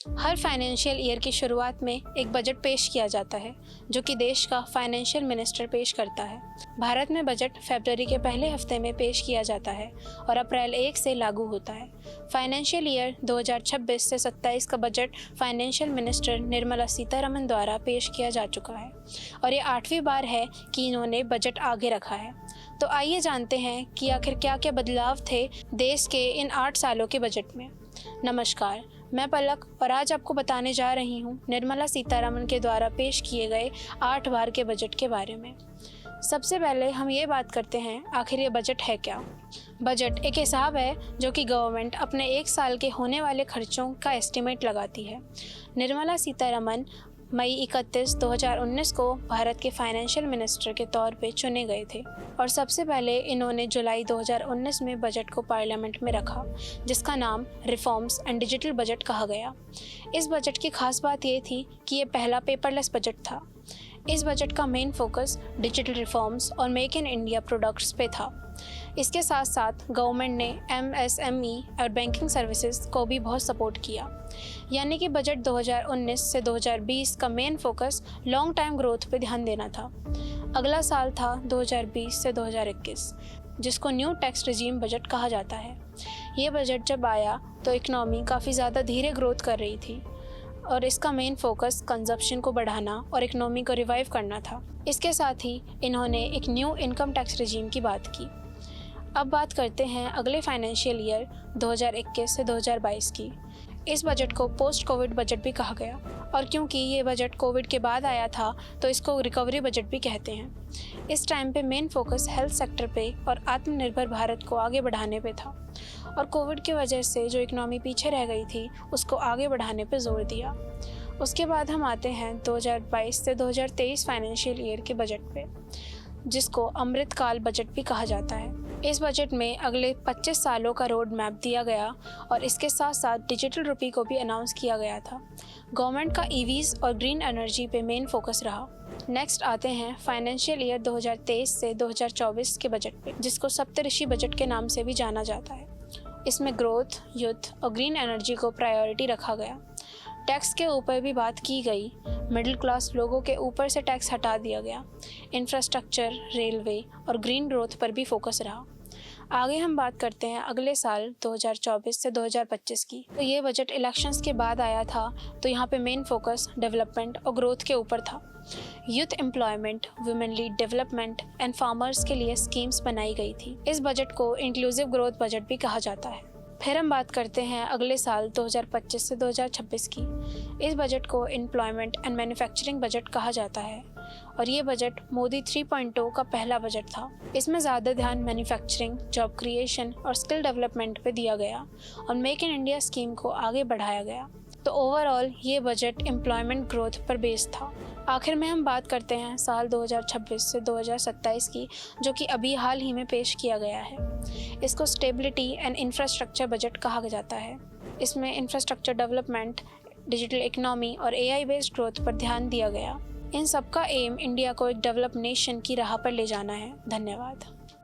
हर financial year की शुरुआत में एक बजट पेश किया जाता है जो कि देश का फाइनेंशियल मिनिस्टर पेश करता है। भारत में बजट फरवरी के पहले हफ्ते में पेश किया जाता है और अप्रैल 1 से लागू होता है। फाइनेंशियल ईयर 2026 से 27 का budget financial minister Nirmala Sitharaman द्वारा पेश किया जा चुका है और ये 8वीं बार है कि इन्होंने बजट आगे रखा है। तो आइए जानते हैं कि आखिर क्या क्या बदलाव थे देश के इन 8 सालों के बजट में। नमस्कार, मैं पलक और आज आपको बताने जा रही हूँ निर्मला सीतारमण के द्वारा पेश किए गए 8 बार के बजट के बारे में। सबसे पहले हम ये बात करते हैं आखिर ये बजट है क्या। बजट एक हिसाब है जो कि गवर्नमेंट अपने 1 साल के होने वाले खर्चों का एस्टीमेट लगाती है। निर्मला सीतारमण मई 31, 2019 को भारत के फाइनेंशियल मिनिस्टर के तौर पे चुने गए थे और सबसे पहले इन्होंने जुलाई 2019 में बजट को पार्लियामेंट में रखा, जिसका नाम रिफॉर्म्स एंड डिजिटल बजट कहा गया। इस बजट की खास बात ये थी कि ये पहला पेपरलेस बजट था। इस बजट का मेन फोकस डिजिटल रिफॉर्म्स और मेक इन इंडिया प्रोडक्ट्स पे था। इसके साथ साथ गवर्नमेंट ने MSME और बैंकिंग सर्विसेज को भी बहुत सपोर्ट किया। यानी कि बजट 2019 से 2020 का main focus long time growth पे ध्यान देना था। अगला साल था 2020 से 2021, जिसको न्यू टैक्स रिजीम बजट कहा जाता है। ये बजट जब आया तो इकनॉमी काफ़ी ज़्यादा धीरे ग्रोथ कर रही थी और इसका मेन फोकस कंजप्शन को बढ़ाना और इकनॉमी को रिवाइव करना था। इसके साथ ही इन्होंने एक न्यू इनकम टैक्स रिजीम की बात की। अब बात करते हैं अगले फाइनेंशियल ईयर 2021 से 2022 की। इस बजट को पोस्ट कोविड बजट भी कहा गया और क्योंकि ये बजट कोविड के बाद आया था तो इसको रिकवरी बजट भी कहते हैं। इस टाइम पे मेन फोकस हेल्थ सेक्टर पे और आत्मनिर्भर भारत को आगे बढ़ाने पे था और कोविड की वजह से जो इकनॉमी पीछे रह गई थी उसको आगे बढ़ाने पे जोर दिया। उसके बाद हम आते हैं 2022 से 2023 फाइनेंशियल ईयर के बजट पे, जिसको अमृतकाल बजट भी कहा जाता है। इस बजट में अगले 25 सालों का रोड मैप दिया गया और इसके साथ साथ डिजिटल रुपी को भी अनाउंस किया गया था। गवर्नमेंट का EVs और ग्रीन एनर्जी पे मेन फोकस रहा। नेक्स्ट आते हैं फाइनेंशियल ईयर 2023 से 2024 के बजट पे, जिसको सप्तऋषि बजट के नाम से भी जाना जाता है। इसमें ग्रोथ, यूथ और ग्रीन एनर्जी को प्रायोरिटी रखा गया। टैक्स के ऊपर भी बात की गई। मिडिल क्लास लोगों के ऊपर से टैक्स हटा दिया गया। इंफ्रास्ट्रक्चर, रेलवे और ग्रीन ग्रोथ पर भी फोकस रहा। आगे हम बात करते हैं अगले साल 2024 से 2025 की। तो ये बजट इलेक्शंस के बाद आया था, तो यहाँ पे मेन फोकस डेवलपमेंट और ग्रोथ के ऊपर था। Youth employment, women lead development and farmers के लिए स्कीम्स बनाई गई थी। इस बजट को इंक्लूसिव ग्रोथ बजट भी कहा जाता है। फिर हम बात करते हैं अगले साल 2025 से 2026 की। इस बजट को एम्प्लॉयमेंट एंड मैन्युफैक्चरिंग बजट कहा जाता है और ये बजट मोदी 3.0 का पहला बजट था। इसमें ज़्यादा ध्यान मैन्युफैक्चरिंग, जॉब क्रिएशन और स्किल डेवलपमेंट पे दिया गया और मेक इन इंडिया स्कीम को आगे बढ़ाया गया। तो ओवरऑल ये बजट एम्प्लॉयमेंट ग्रोथ पर बेस्ड था। आखिर में हम बात करते हैं साल 2026 से 2027 की, जो कि अभी हाल ही में पेश किया गया है। इसको स्टेबिलिटी एंड इंफ्रास्ट्रक्चर बजट कहा जाता है। इसमें इंफ्रास्ट्रक्चर डेवलपमेंट, डिजिटल इकोनॉमी और AI बेस्ड ग्रोथ पर ध्यान दिया गया। इन सब का एम इंडिया को एक डेवलप नेशन की राह पर ले जाना है। धन्यवाद।